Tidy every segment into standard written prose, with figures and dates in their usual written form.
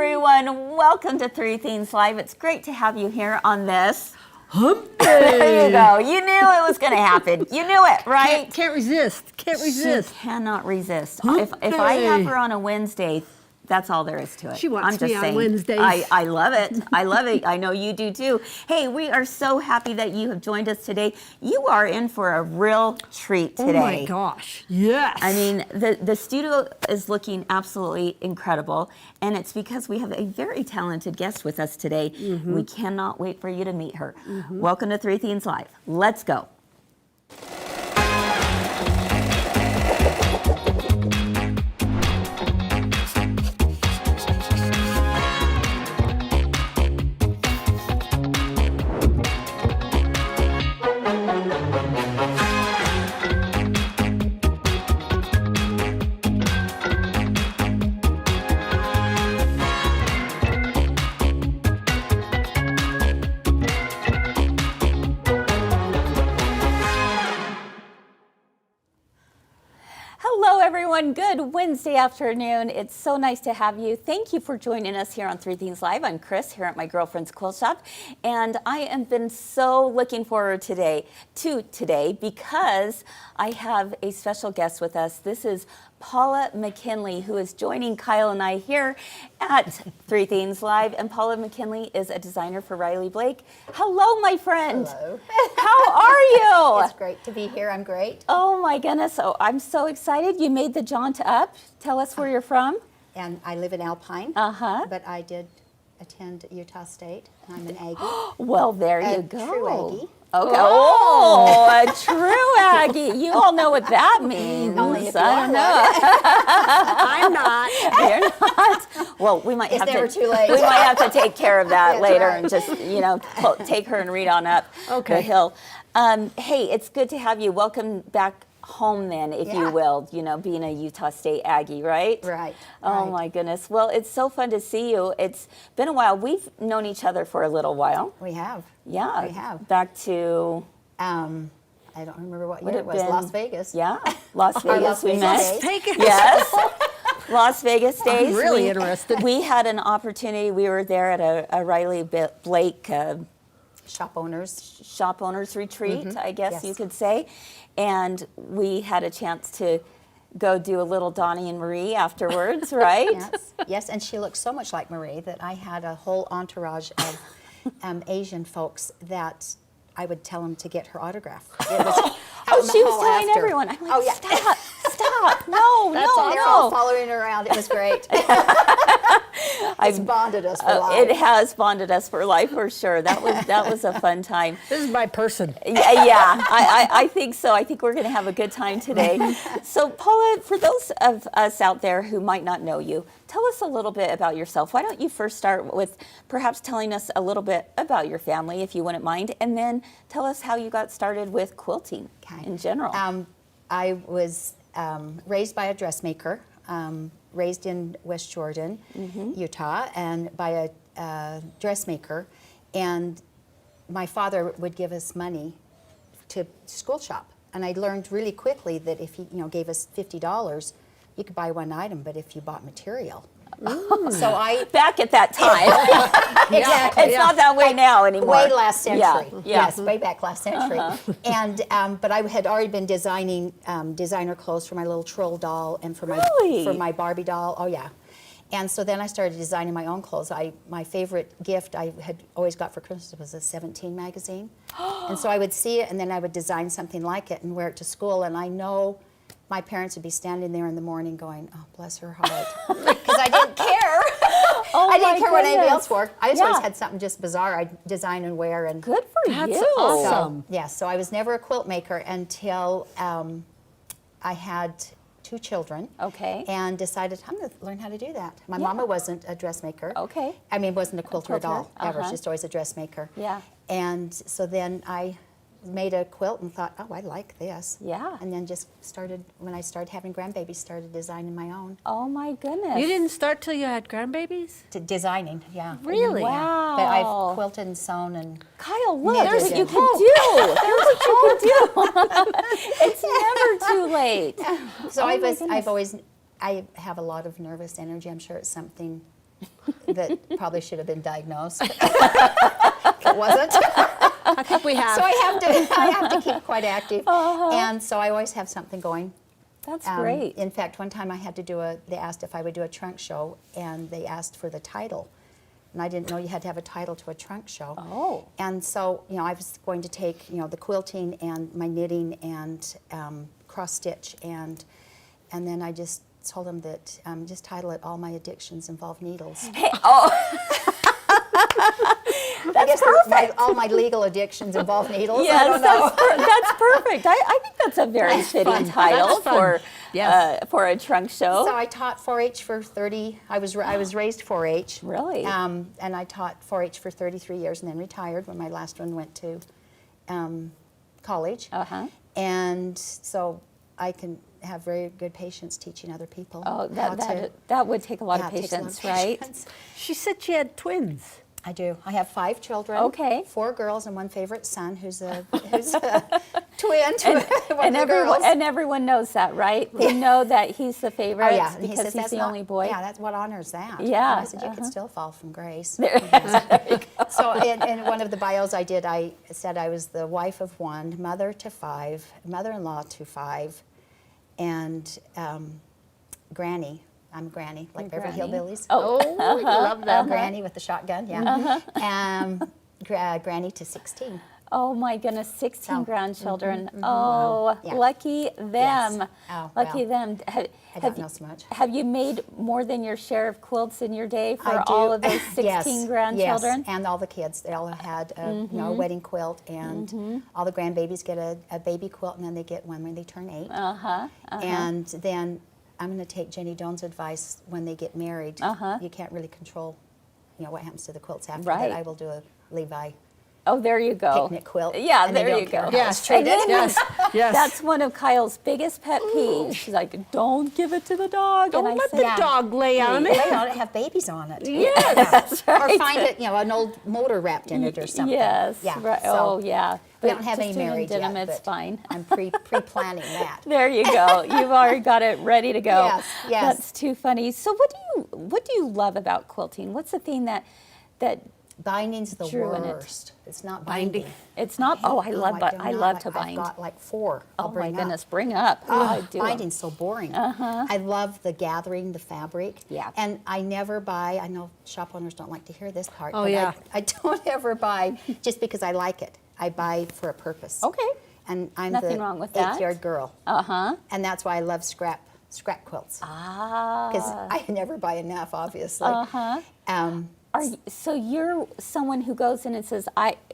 everyone. Welcome to Three Things Live. It's great to have you here on this Hump There you go. You knew it was going to happen. You knew it, right? Can't resist. Can't resist. She cannot resist. Hump If I have day. her on a Wednesday, that's all there is to it. She wants I'm just me on saying. Wednesdays. I love it. I love it. I know you do too. Hey, we are so happy that you have joined us today. You are in for a real treat today. Oh my gosh. Yes. I mean, the studio is looking absolutely incredible, and it's because we have a very talented guest with us today. We cannot wait for you to meet her. Welcome to Three Things Live. Let's go. Hello, everyone. Good Wednesday afternoon. It's so nice to have you. Thank you for joining us here on Three Things Live. I'm Kris here at my girlfriend's quilt shop, and I have been so looking forward to today because I have a special guest with us. This is Paula McKinlay, who is joining Kyle and I here at Three Things Live. And Paula McKinlay is a designer for Riley Blake. Hello, my friend. Hello. How are you? It's great to be here. I'm great. Oh my goodness. Oh, I'm so excited. You made the jaunt up. Tell us where you're from. And I live in Alpine, but I did attend Utah State. I'm an Aggie. Well, there you A go. true Aggie. Okay. Oh, a true Aggie. You all know what that means. Only if you I are don't know. I'm not. You're not. Well, we might It's have never to. too late. We might have to take care of that That's later right. and just take her and read on up the Okay. hill. Hey, it's good to have you. Welcome back home then, if you Yeah. will, being a Utah State Aggie, right? Right. Oh right. my goodness. Well, it's so fun to see you. It's been a while. We've known each other for a little while. We have. Yeah. We have. Back to, I don't remember what would year it it was. been? Las Vegas. Yeah, Las Our Vegas Las we Vegas met. days. Take it. Yes. Las Vegas days. really We- interested. We had an opportunity. We were there at a Riley Blake Shop owners. shop owners retreat, I guess Yes. you could say. And we had a chance to go do a little Donnie and Marie afterwards, right? Yes. Yes. And she looked so much like Marie that I had a whole entourage of Asian folks that I would tell them to get her autograph. It was out in the She was hall telling after. everyone. I'm like, Oh, yeah. stop, no, They're all no. following her around. It was great. It's bonded us for life. It has bonded us for life for sure. That was a fun time. This is my person. Yeah, I think so. I think we're going to have a good time today. So, Paula, for those of us out there who might not know you, tell us a little bit about yourself. Why don't you first start with perhaps telling us a little bit about your family, if you wouldn't mind, and then tell us how you got started with quilting in general. I was raised by a dressmaker, raised in West Jordan, Utah, and by a dressmaker. And my father would give us money to school shop. And I learned really quickly that if he gave us $50, you could buy one item, but if you bought material. So I... Back at that time. Exactly. It's not that way now anymore. Way last century. Yeah. Yes, way back last century. And but I had already been designing designer clothes for my little troll doll and for my Barbie doll. Oh yeah. And so then I started designing my own clothes. My favorite gift I had always got for Christmas was a 17 magazine. And so I would see it and then I would design something like it and wear it to school. And I know my parents would be standing there in the morning going, oh, bless her heart. Because I didn't care. I didn't care what anybody else wore. I just always had something just bizarre I'd design and wear. And Good for That's you. awesome. so I was never a quilt maker until I had 2 children. Okay. And decided I'm going to learn how to do that. My mama wasn't a dressmaker. Okay. I mean, wasn't a quilter at all, ever. Uh-huh. She's just always a dressmaker. Yeah. And so then I made a quilt and thought, oh, I like this. Yeah. And then just started, when I started having grandbabies, started designing my own. Oh my goodness. You didn't start till you had grandbabies? Designing, yeah. Really? Wow. But I've quilted and sewn and... Kyle, look, Never there's what did. you can do. There's what you can do. It's never too late. So Oh my I've goodness. always, I have a lot of nervous energy. I'm sure it's something that probably should have been diagnosed. It wasn't. I think we have. So I have to keep quite active, and so I always have something going. That's great. In fact, one time I had to they asked if I would do a trunk show, and they asked for the title. And I didn't know you had to have a title to a trunk show. Oh. And so, I was going to take, the quilting and my knitting and cross stitch, and then I just told them that just title it "All My Addictions Involve Needles." Hey, oh. I guess all my legal addictions involve needles. Yes, I don't know. that's perfect. I think that's a very fitting fun. title That's fun. for a trunk show. So I taught 4-H for 30. I was raised 4-H. Really? And I taught 4-H for 33 years, and then retired when my last one went to college. And so I can have very good patience teaching other people. Oh, that would take a lot of it takes a lot patience, of right? patience. She said she had twins. I do. I have 5 children. Okay. 4 girls and 1 favorite son who's a twin to one And of the girls. everyone knows that, right? They know that he's the favorite Oh, yeah. And because he's the only boy. Yeah, that's what honors that. Yeah, And I said, you could still fall from grace. There you go. So in one of the bios I did, I said I was the wife of 1, mother to 5, mother-in-law to 5, and granny. I'm Granny, like Beverly Granny. Hillbillies. Oh, I love that. Granny with the shotgun, Granny to 16. Oh my goodness, 16 So, grandchildren. Oh, Yeah. lucky them. Yes. Oh, Lucky well, them. I don't know so much. Have you made more than your share of quilts in your day for I do. all of those 16 Yes, grandchildren? Yes, and all the kids. They all had a wedding quilt, and all the grandbabies get a baby quilt, and then they get one when they turn 8. And then I'm going to take Jenny Doan's advice when they get married. You can't really control, what happens to the quilts after Right. that. I will do a Levi Oh, there you go. picnic quilt. Yeah, and they there don't you care go. how Yes. it's treated. And then Yes. That's one of Kyle's biggest pet peeves. She's like, don't give it to the dog. Don't and I let said, the Yeah. dog lay on it. Lay on it, have babies on it. Yes. That's right. Or find it, an old motor wrapped in it or something. Yes. Yeah. Right. So Oh, yeah. we But don't have just any doing married denim, yet, it's but fine. I'm pre-planning that. There you go. You've already got it ready to go. Yes, yes. That's too funny. So what do you love about quilting? What's the thing that Binding's the Drew in it. worst. It's not binding. it's not? Oh, I love do I not love like- to bind. I've got like 4. I'll Oh my bring up. goodness, bring up. I do 'em. Binding's so boring. I love the gathering, the fabric. Yeah. And I never buy, I know shop owners don't like to hear this part, Oh, but yeah. I don't ever buy just because I like it. I buy for a purpose. Okay. And I'm Nothing the wrong with that. 8th yard girl. And that's why I love scrap quilts. Because I never buy enough, obviously. So you're someone who goes in and says,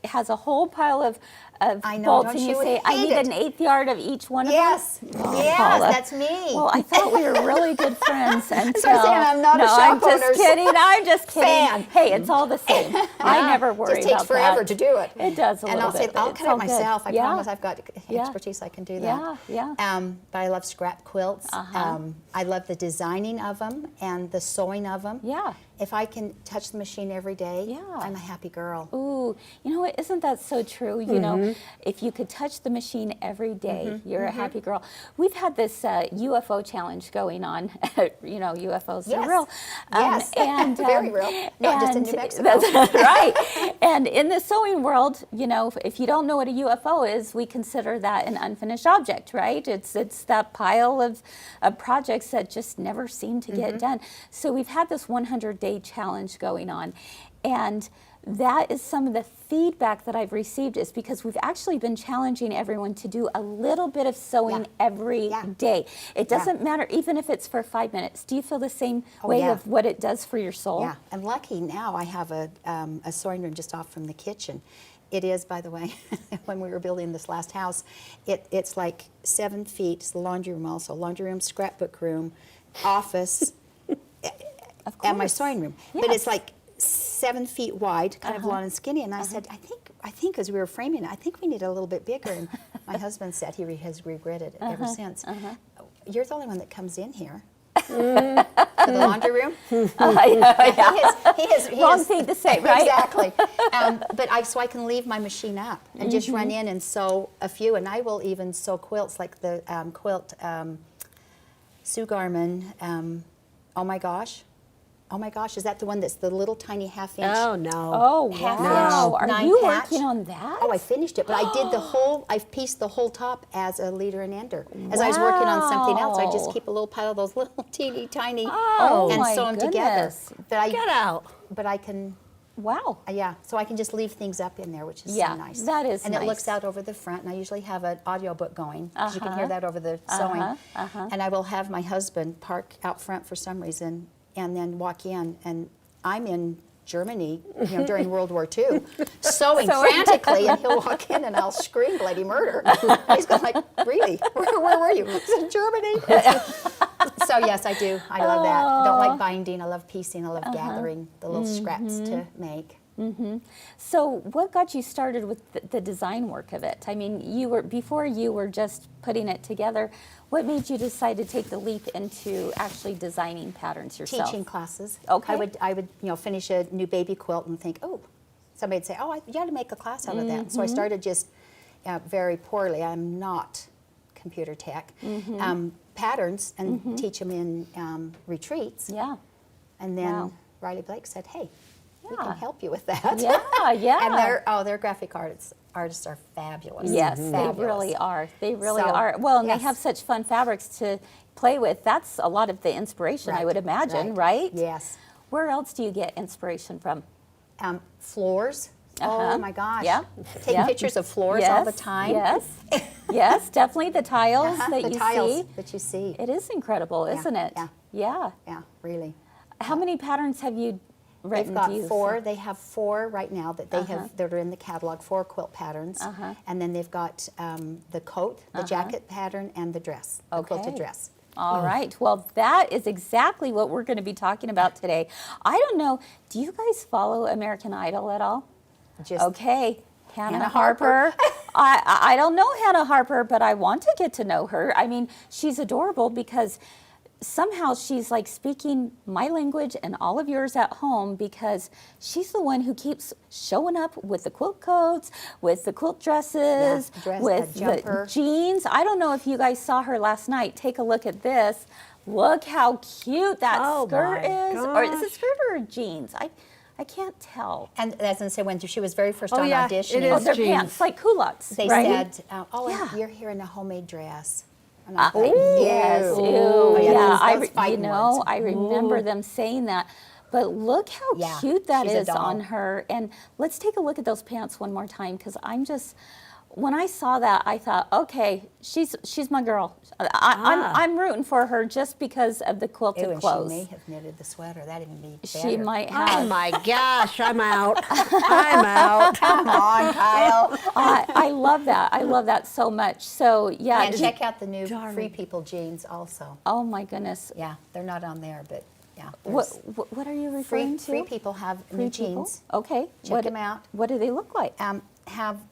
has a whole pile of I know, bolts, don't and you you say, I hate need it? an 1/8 yard of each one of Yes, them? Oh, yes, Paula. that's me. Well, I thought we were really good friends until. what I'm saying, I'm not a no, I'm shop just owner's kidding. I'm just kidding. fan. Hey, it's all the same. I never worry It just takes about forever that. to do it. It does a and little I'll say, bit. I'll It's cut all it good. myself. I Yeah. promise I've got Yeah. expertise. I can do Yeah, that. yeah. But I love scrap quilts. I love the designing of them and the sewing of them. Yeah. If I can touch the machine every day, Yeah. I'm a happy girl. Ooh, you know what? Isn't that so true? You know, if you could touch the machine every day, you're a happy girl. We've had this UFO challenge going on. UFOs Yes. are real. Yes. And, Very real. Not just in and New Mexico. That's right. And in the sewing world, if you don't know what a UFO is, we consider that an unfinished object, right? It's that pile of projects that just never seem to get done. So we've had this 100-day challenge going on. And that is some of the feedback that I've received, is because we've actually been challenging everyone to do a little bit of sewing every day. It doesn't matter, even if it's for 5 minutes. Do you feel the same way yeah. of what it does for your soul? Yeah, I'm lucky now. I have a sewing room just off from the kitchen. It is, by the way, when we were building this last house, it's like 7 feet. It's the laundry room also. Laundry room, scrapbook room, office, Of and my course. sewing room. But it's like 7 feet wide, kind of long and skinny. And I said, I think as we were framing it, I think we need a little bit bigger. And my husband said he has regretted it ever since. You're the only one that comes in here. To the laundry room. Wrong thing to say, right? Exactly. But so I can leave my machine up and just run in and sew a few, and I will even sew quilts like the quilt Sue Garman. Oh my gosh, Oh my gosh, is that the one that's the little tiny half-inch? Oh, no. Oh, Half wow. inch, Are 9 you patch. working on that? Oh, I finished it, but I did the whole, I pieced the whole top as a leader and ender. As I was working on something else, I just Wow. keep a little pile of those little teeny tiny Oh, and my sew them together. goodness. Get out. But I can, Wow. yeah, so I can just leave things up in there, which is Yeah, so nice. that is And it looks nice. out over the front, and I usually have an audiobook going, because you can hear that over the sewing. uh-huh. And I will have my husband park out front for some reason, and then walk in, and I'm in Germany, during World War II, sewing frantically, and he'll walk in, and I'll scream bloody murder. And he's going like, really? Where were you? I was in Germany. So yes, I do. I love that. I don't like binding. I love piecing. I love gathering the little scraps to make. So what got you started with the design work of it? I mean, before you were just putting it together. What made you decide to take the leap into actually designing patterns yourself? Teaching classes. Okay. I would finish a new baby quilt and think, oh, somebody would say, oh, you got to make a class out of that. So I started just very poorly. I'm not computer tech. Patterns and teach them in retreats. Yeah. And then Wow. Riley Blake said, hey, we Yeah. can help you with that. Yeah, yeah. And their graphic artists are fabulous. Yes, Fabulous. they really are. They really So, are. Well, and yes. they have such fun fabrics to play with. That's a lot of the inspiration, I Right, would imagine, right? Yes. Where else do you get inspiration from? Floors. Uh-huh. Oh my gosh. Yeah. Take Yeah. pictures of floors all the time. Yes, yes, definitely the tiles that the you tiles see. that you see. It is incredible, isn't it? yeah. Yeah. Yeah, really. How many patterns have you written? They've got do you 4. think? They have 4 right now that they have that are in the catalog. 4 quilt patterns, and then they've got the coat, the jacket pattern, and the dress, the quilted dress. All right. Well, that is exactly what we're going to be talking about today. I don't know. Do you guys follow American Idol at all? Just Okay. Hannah Hannah Harper. I don't know Hannah Harper, but I want to get to know her. I mean, she's adorable because somehow she's like speaking my language and all of yours at home, because she's the one who keeps showing up with the quilt coats, with the quilt dresses, with the jumper. the jeans. I don't know if you guys saw her last night. Take a look at this. Look how cute that Oh skirt my is. Or is it gosh. skirt or jeans? I can't tell. And as I said, when she was very first Oh, on yeah, auditioning, it Oh, is they're jeans. pants like culottes. they right? said, "Oh, Yeah. you're here in a homemade dress." And I thought, Yes. "Ew." Ew. Oh, yeah, Yeah. those fighting words. I remember them saying that. But look how Yeah, cute that she's a is on doll. her. And let's take a look at those pants one more time, because when I saw that, I thought, okay, she's my girl. I'm rooting for her just because of the quilted Ew, and clothes. she may have knitted the sweater. That'd even be better. She might Oh have. my gosh, I'm out. I'm out. Come on, Kyle. I love that. I love that so much. So yeah. And check out the new Darling. Free People jeans also. Oh my goodness. Yeah, they're not on there, but yeah. What are you referring to? Free People have Free new people? jeans. Okay. Check them out. What do they look like?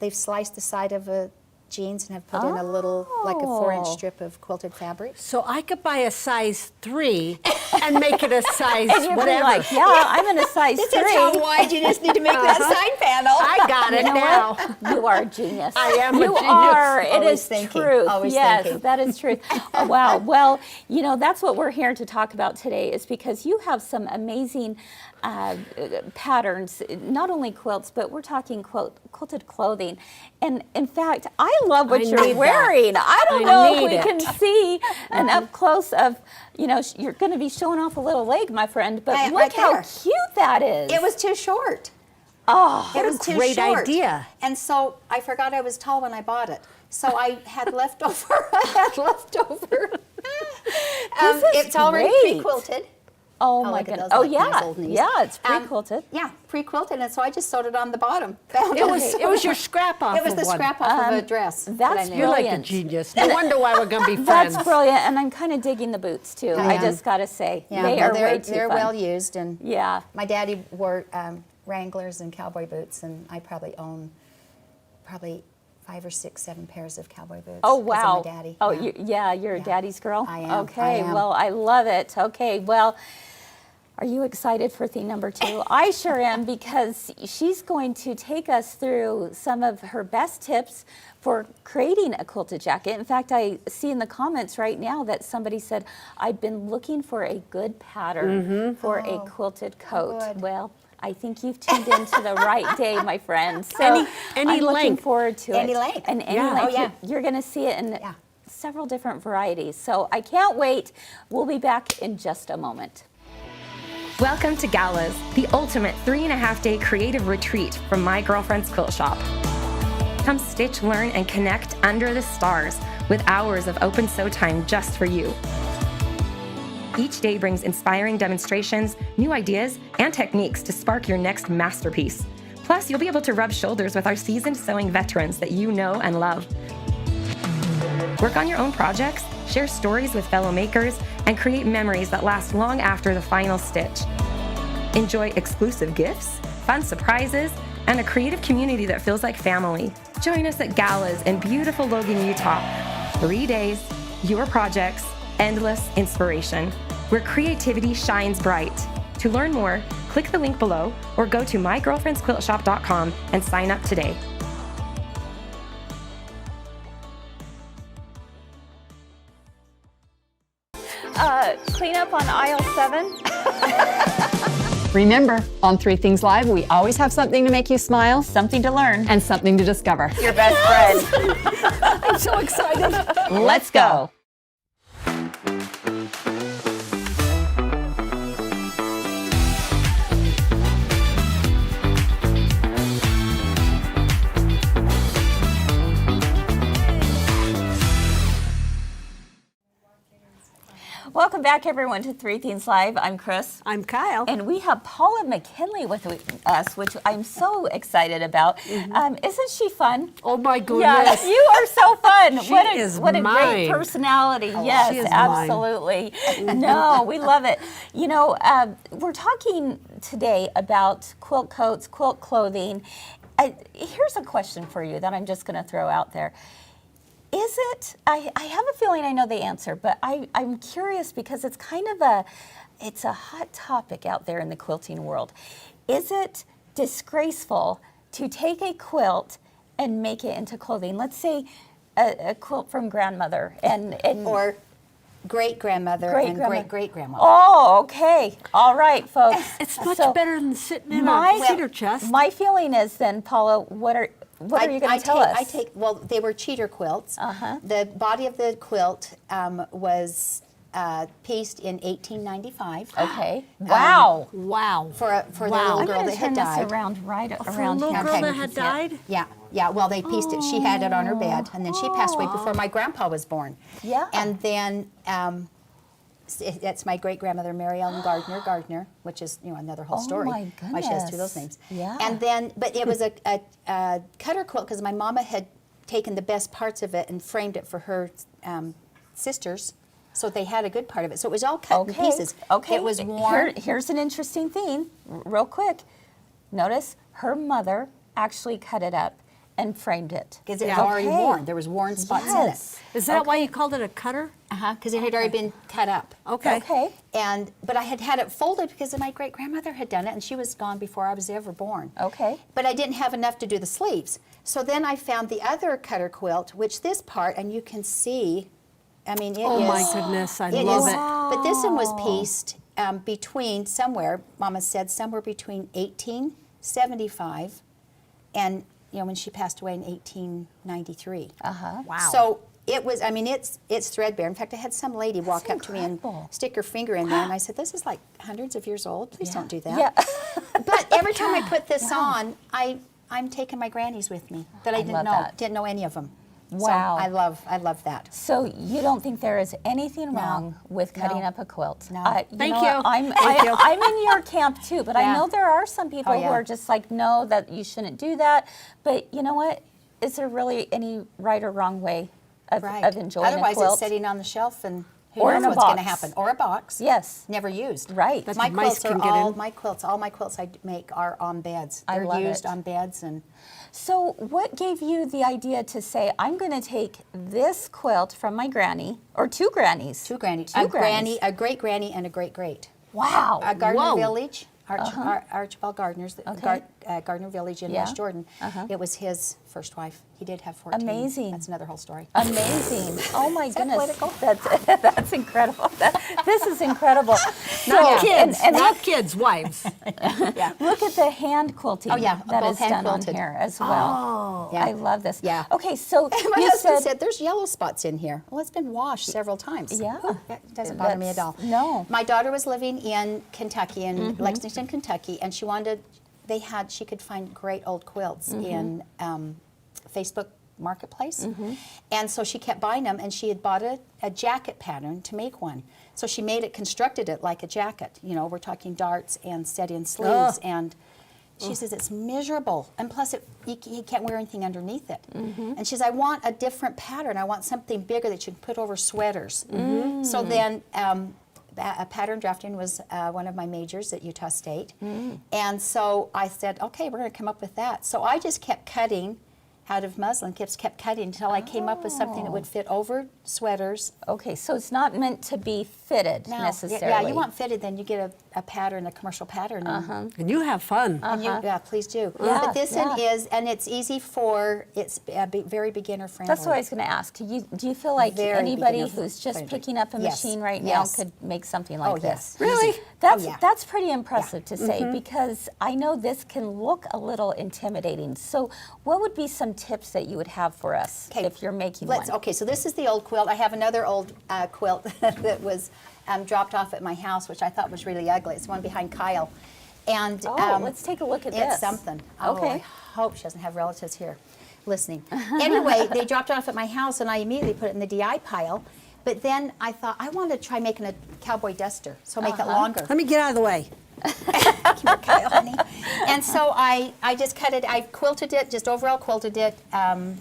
They've sliced the side of a jeans and have put in a little, like a 4-inch Oh. strip of quilted fabric. So I could buy a size 3 and make it a size And you'd whatever. be like, yeah, I'm in a size 3. wide you just need to make that side panel. I got it You know now. what? You are a genius. I am a You genius. are. It Always is thinking, truth. always Yes, thinking. that is truth. Oh, wow. Well, that's what we're here to talk about today, is because you have some amazing patterns, not only quilts, but we're talking quilted clothing. And in fact, I love what I you're need wearing. that. I don't I know if need we it. can see an up close of, you're going to be showing off a little leg, my friend, but Right, look right how there. cute that is. It was too short. Oh, It was too great short. idea. And so I forgot I was tall when I bought it. So I had leftover. This is It's already great. pre-quilted. oh Oh, my look at goodness. those, Oh like yeah. nice old knees. Yeah, it's pre-quilted. Yeah, pre-quilted, and so I just sewed it on the bottom. It was your scrap off It was of the one. scrap off of a dress. that I that's made. You're like a brilliant. genius. No wonder why we're going to be friends. That's brilliant, and I'm kind of digging the boots too. I am. just got to say, Yeah, they well, are way too they're fun. well used, and Yeah. my daddy wore Wranglers and cowboy boots, and I probably own 5 or 6, 7 pairs of cowboy boots. Oh 'cause of wow. my daddy. Oh yeah. you're a Yeah. daddy's girl. I am, Okay. I am. Well, I love it. Okay. Well, Are you excited for theme number 2? I sure am, because she's going to take us through some of her best tips for creating a quilted jacket. In fact, I see in the comments right now that somebody said, I've been looking for a good pattern for a quilted coat. good. Well, I think you've tuned into the right day, my friend. So Any I'm looking length. forward to it. Any length. And any Yeah. length. Oh, yeah. You're going to see it in several different varieties. So I can't wait. We'll be back in just a moment. Welcome to Galas, the ultimate 3.5-day creative retreat from my girlfriend's quilt shop. Come stitch, learn, and connect under the stars with hours of open sew time just for you. Each day brings inspiring demonstrations, new ideas, and techniques to spark your next masterpiece. Plus, you'll be able to rub shoulders with our seasoned sewing veterans that you know and love. Work on your own projects, share stories with fellow makers, and create memories that last long after the final stitch. Enjoy exclusive gifts, fun surprises, and a creative community that feels like family. Join us at Galas in beautiful Logan, Utah. 3 days, your projects, endless inspiration, where creativity shines bright. To learn more, click the link below or go to mygirlfriendsquiltshop.com and sign up today. Clean up on aisle 7. Remember, on 3 Things Live, we always have something to make you smile Something to learn. and something to discover. Your best friend. I'm so excited. Let's go. Welcome back, everyone, to 3 Things Live. I'm Kris. I'm Kyle. And we have Paula McKinlay with us, which I'm so excited about. Isn't she fun? Oh my goodness. Yes, you are so fun. She what is a great mine. personality. Yes, she is mine. absolutely. No, we love it. You know, we're talking today about quilt coats, quilt clothing. Here's a question for you that I'm just going to throw out there. Is it, I have a feeling I know the answer, but I'm curious because it's kind of it's a hot topic out there in the quilting world. Is it disgraceful to take a quilt and make it into clothing? Let's say a quilt from grandmother and Or great-grandmother and great-great-grandmother. Oh, okay. All right, folks. It's much So better than sitting in my- a cedar chest. My feeling is then, Paula, what are you going to tell us? Well, they were cheater quilts. The body of the quilt was pieced in 1895. Okay. Wow. Wow. For the little I'm girl going that to had turn died. this around For a around little here. girl Okay. that had died? Yeah. Well, they pieced it. She had it on her bed, and then she passed away before my grandpa was born. Yeah. And then that's my great grandmother, Mary Ellen Gardner, which is another whole story. my Why she has 2 of those goodness. names. Yeah. And then, but it was a cutter quilt because my mama had taken the best parts of it and framed it for her sisters. So they had a good part of it. So it was all cut in pieces. Okay. It was worn. Here's an interesting thing, real quick. Notice her mother actually cut it up and framed it. Because it was already worn. There was worn spots in it. Is that why you called it a cutter? Because it had already been cut up. Okay. Okay. But I had it folded because my great grandmother had done it, and she was gone before I was ever born. Okay. But I didn't have enough to do the sleeves. So then I found the other cutter quilt, which this part, and you can see, I mean, it is. Oh my goodness, I it love is- it. But this one was pieced between somewhere, Mama said, somewhere between 1875 and, when she passed away in 1893. Wow. So it was, I mean, it's threadbare. In fact, I had some lady walk up to me and incredible. stick her finger in there, and I said, this is like hundreds of years old. Please don't do that. Yeah. But every time I put this on, I'm taking my grannies with me that I love that. didn't know any of them. Wow. So I love that. So you don't think there is anything wrong with cutting No. up a quilt? No. Thank know you. what? I'm Thank you. I'm in your camp too, but I Yeah. know there are some people Oh, yeah. who are just like, no, that you shouldn't do that. But you know what? Is there really any right or wrong way of enjoying Otherwise, a quilt? it's sitting on the shelf and who Or knows in a what's going to box. happen. Or a box. Yes. Never used. Right. That's My what mice quilts can are get all in. all my quilts I make are on beds. I They're love used it. on beds and So what gave you the idea to say, I'm going to take this quilt from my granny, or 2 grannies? two grannies. Two A granny, grannies. a great granny, and a great great. Wow. Gardner Whoa. Village, Archibald Gardner's, Okay. Gardner Village in Yeah. West Jordan. It was his first wife. He did have 14. Amazing. That's another whole story. Amazing. Oh my that goodness. political? That's incredible. This is incredible. Not So, kids, and not kids, wives. Yeah. look at the hand quilting Oh, yeah, that both is hand done on quilted. here as well. Oh. Yeah. I love this. Yeah. Okay, so My you husband said, said, there's yellow spots in here. Well, it's been washed several times. Yeah. Ooh, that doesn't bother me at all. No. My daughter was living in Kentucky, in Mm-hmm. Lexington, Kentucky, and she could find great old quilts Mm-hmm. in Facebook Marketplace. Mm-hmm. And so she kept buying them, and she had bought a jacket pattern to make one. So she constructed it like a jacket. You know, we're talking darts and set-in sleeves, and she says it's miserable, and plus you can't wear anything underneath it. Mm-hmm. And she says, I want a different pattern. I want something bigger that you can put over sweaters. Mm-hmm. So then pattern drafting was one of my majors at Utah State. And so I said, okay, we're going to come up with that. So I just kept cutting out of muslin, kept cutting until I came up with something that would fit over sweaters. okay, so it's not meant to be fitted Now, necessarily. yeah, you want fitted, then you get a pattern, a commercial pattern. And you have fun. And yeah, please do. Yeah, But this yeah. one is, and it's easy it's very beginner friendly. That's what I was going to ask. Do you feel like Very anybody beginner who's just friendly. picking up a Yes, machine right yes. now could make something like Oh, this? yes. Really? That's Oh, yeah. that's pretty impressive to say because I know this can look a little intimidating. So, what would be some tips that you would have for us if you're making one? Okay, so this is the old quilt. I have another old quilt that was dropped off at my house, which I thought was really ugly. It's the one behind Kyle. And let's take a look at it's this. something. Oh, Okay. I hope she doesn't have relatives here listening. Anyway, they dropped it off at my house, and I immediately put it in the DI pile. But then I thought, I want to try making a cowboy duster, so make it longer. Let me get out of the way. Kyle, honey. And so I just cut it, I quilted it, just overall quilted it,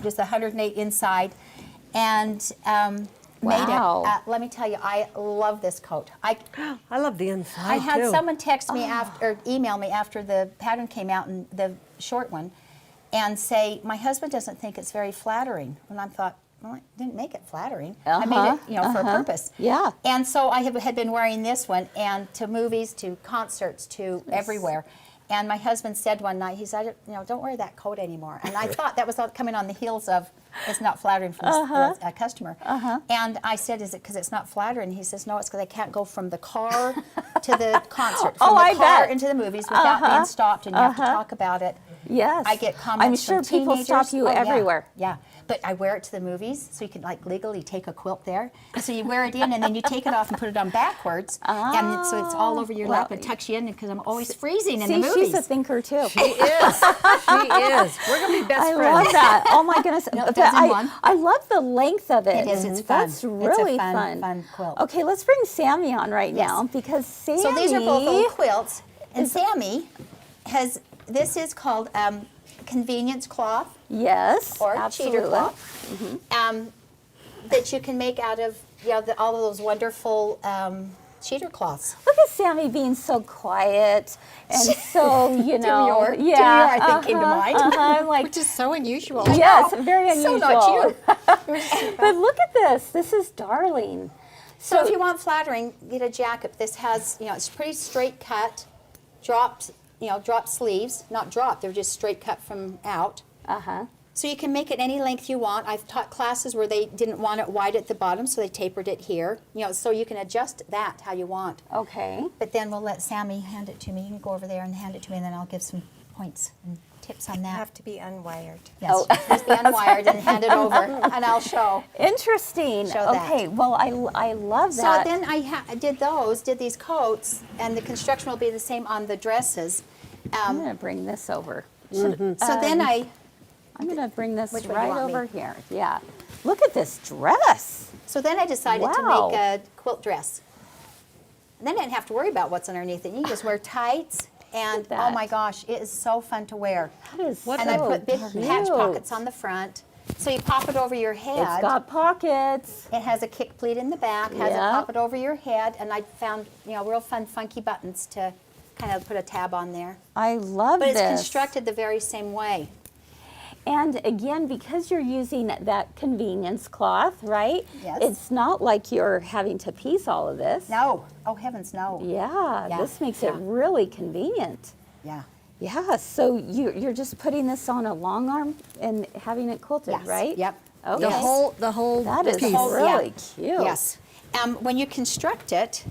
just 108 inside, and made Wow. it. Let me tell you, I love this coat. I love the inside, I had too. someone text me or email me after the pattern came out, and the short one, and say, my husband doesn't think it's very flattering. And I thought, well, I didn't make it flattering. I made it, for a purpose. Yeah. And so I had been wearing this one, and to movies, to concerts, to everywhere. And my husband said one night, he said, don't wear that coat anymore. And I thought that was coming on the heels of, it's not flattering from a customer. And I said, is it because it's not flattering? He says, no, it's because I can't go from the car to the concert, from I the car bet. into the movies without being stopped, and you have to talk about it. Yes. I get comments I'm sure from people teenagers. stop you Oh, yeah. everywhere. Yeah, but I wear it to the movies, so you can legally take a quilt there. So you wear it in, and then you take it off and put it on backwards, and so it's all over your lap and tucks you in, because I'm always freezing in the movies. She's a thinker too. She is. She is. We're going to be best I friends. love that. Oh my goodness. No, But dozen one. I love the length of it. It is. It's fun. That's It's a really fun quilt. Okay, let's bring Sammy on right Yes. now because Sammy. So these are both old quilts, and Sammy this is called convenience cloth, Yes. or absolutely. cheater cloth, that you can make out of all of those wonderful cheater cloths. Look at Sammy being so quiet and so, Demure. yeah. Demure, I think, came to mind. I'm like, Which is so unusual. yes, very unusual. So not you. But look at this. This is darling. So if you want flattering, get a jacket. This has, it's pretty straight cut, dropped sleeves. Not dropped, they're just straight cut from out. Uh-huh. So you can make it any length you want. I've taught classes where they didn't want it wide at the bottom, so they tapered it here. So you can adjust that how you want. Okay. But then we'll let Sammy hand it to me. You can go over there and hand it to me, and then I'll give some points and tips on that. Have to be unwired. Yes, just be unwired and hand it over, and I'll show. Interesting. Show that. Okay, well, I love So that. then I did these coats, and the construction will be the same on the dresses. I'm going to bring this over. So then I'm going to bring this Which one do you right want me? over here. Yeah. Look at this dress. I decided to Wow. make a quilt dress. And then I didn't have to worry about what's underneath it. You just wear tights, and Look at oh that. my gosh, it is so fun to wear. That is And I so put big cute. patch pockets on the front, so you pop it over your head. It's got pockets. It has a kick pleat in the back, has Yeah. a pop it over your head, and I found real fun funky buttons to kind of put a tab on there. I love But it's this. constructed the very same way. And again, because you're using that convenience cloth, right? Yes. It's not like you're having to piece all of this. No. Oh, heavens, no. Yeah, Yeah, this makes it yeah. really convenient. Yeah. Yeah, so you're just putting this on a long arm and having it quilted, Yes. right? Yep. Okay. The whole That is piece. really cute. Yes. When you construct it,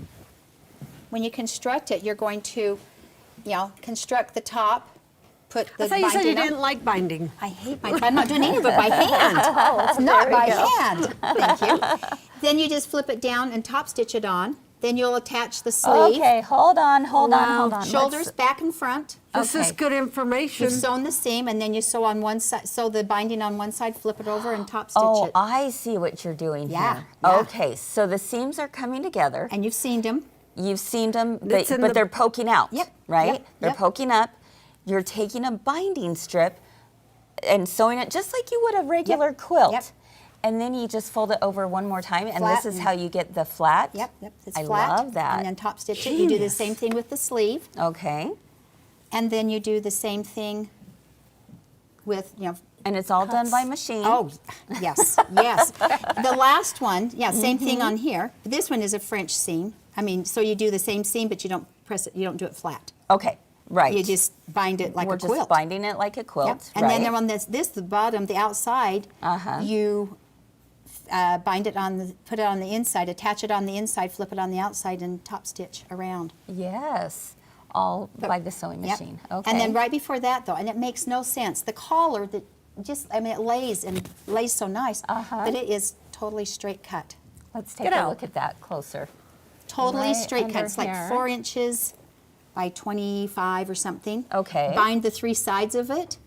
you're going to, construct the top, put the I thought you said you binding on. didn't like binding. I hate I'm not doing any of it by hand. It's not by hand. Thank you. Then you just flip it down and top stitch it on. Then you'll attach the sleeve. Okay, hold on. Shoulders Let's- back and front. This is Okay. good information. You've sewn the seam, and then you sew on one side. Sew the binding on one side, flip it over, and top stitch Oh, it. I see what you're doing Yeah, here. yeah. Okay, so the seams are coming together. And you've seamed them. You've seamed them, It's but, in but the- they're poking out, Yep, right? yep, They're yep. poking up. You're taking a binding strip and sewing it just like you would a regular quilt. yep. And then you just fold it over one more time, and Flat this is and- how you get the flat. Yep. It's I flat. love that. And then top stitch it. You do the same thing with the sleeve, Okay. and then you do the same thing with And it's all done cuts. by machine. Oh, yes, yes. The last one, same Mm-hmm. thing on here. This one is a French seam. So you do the same seam, but you don't press it. You don't do it flat. Okay, right. You just bind it like We're a quilt. just binding it like a quilt, Yep. And right? then on the bottom, the outside, you bind it put it on the inside, attach it on the inside, flip it on the outside, and top stitch around. Yes, all by the sewing Yep. machine. Okay. And then right before that, though, and it makes no sense. The collar that it lays so nice, but it is totally straight cut. Let's take a look at that closer. Totally Right straight under cut. It's like here. 4 inches by 25 or something. Okay. Bind the 3 sides of it.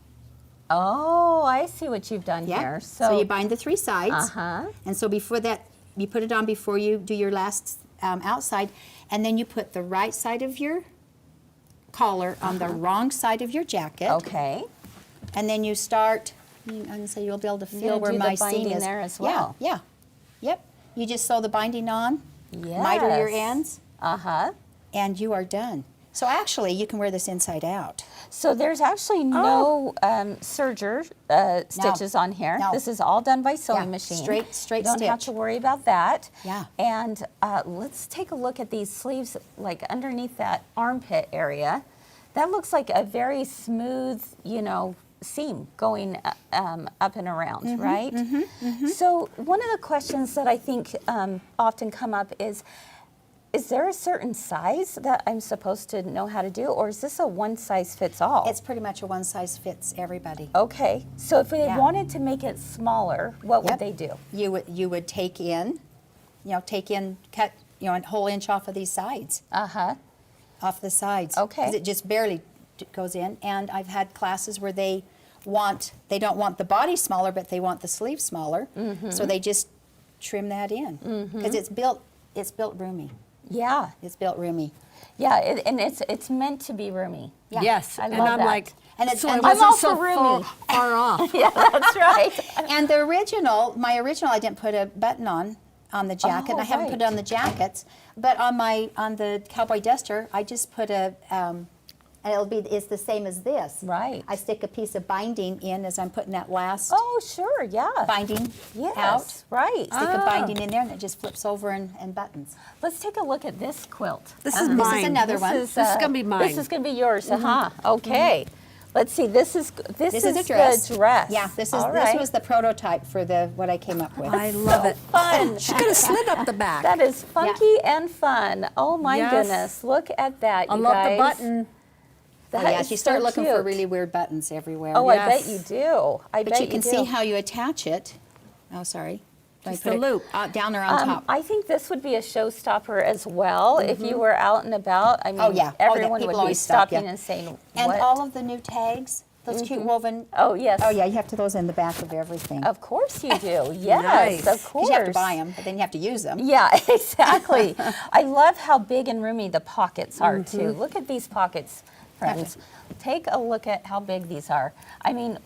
Oh, I see what you've done Yeah. here. So you bind the 3 sides. Uh-huh. And so before that, you put it on before you do your last outside, and then you put the right side of your collar on the wrong side of your jacket. Okay. And then you start, and so you'll be able to feel gonna where do the my seam binding is. there as well. Yeah, yep. You just sew the binding on, Yes. miter your ends, Uh-huh. and you are done. So actually, you can wear this inside out. So there's actually no serger stitches on here. No. This is all done by sewing Yeah, machine. straight You don't have stitch. to worry about that. Yeah. And let's take a look at these sleeves, like underneath that armpit area. That looks like a very smooth, seam going up and around, right? So one of the questions that I think often come up is there a certain size that I'm supposed to know how to do, or is this a one size fits all? It's pretty much a one size fits everybody. Okay, so if they Yeah. wanted to make it smaller, what would Yep. they do? You would take in, cut, a whole inch off of these sides, Uh-huh. off the sides. Okay. 'Cause it just barely goes in. And I've had classes where they don't want the body smaller, but they want the sleeve smaller. So they just trim that in because it's built roomy. Yeah, It's built roomy. yeah, and it's meant to be roomy. Yeah. Yes, I and love I'm that. like, And it's- so I and- wasn't I'm all so for roomy. far off. Yeah, that's right. And the my original, I didn't put a button on the jacket. Oh, I haven't put it on the jackets, but on the cowboy duster, I just put and it's the same as this. Right. I stick a piece of binding in as I'm putting that last Oh, sure, yeah. binding Yes, out. right. Stick a binding in there, and it just flips over and buttons. Let's take a look at this quilt. This is This mine. is another one. This is gonna be mine. This is going to be yours, Okay. Let's see. This is This is a dress. the dress. Yeah, this All this right. was the prototype for what I came up with. I love it. Fun. She could have slid up the back. That is funky and fun. Oh my Yes. goodness! Look at that, I you love guys. the button. Oh, That yeah, is you start so looking for cute. really weird buttons everywhere. Oh, I bet Yes. you do. I But bet you can do. see how you attach it. Oh, sorry. Do I Just put the it loop. down or on top. I think this would be a showstopper as well if you were out and about. I mean, Oh, yeah. Oh, yeah. everyone People would be always stop, stopping yeah. and saying, And "What?" all of the new tags, those cute woven. Oh yes. Oh yeah, you have to those in the back of everything. Of course you do. Yes, Nice. of course. Because you have to buy them, but then you have to use them. Yeah, exactly. I love how big and roomy the pockets are too. Look at these pockets, friends. Take a look at how big these are. I mean,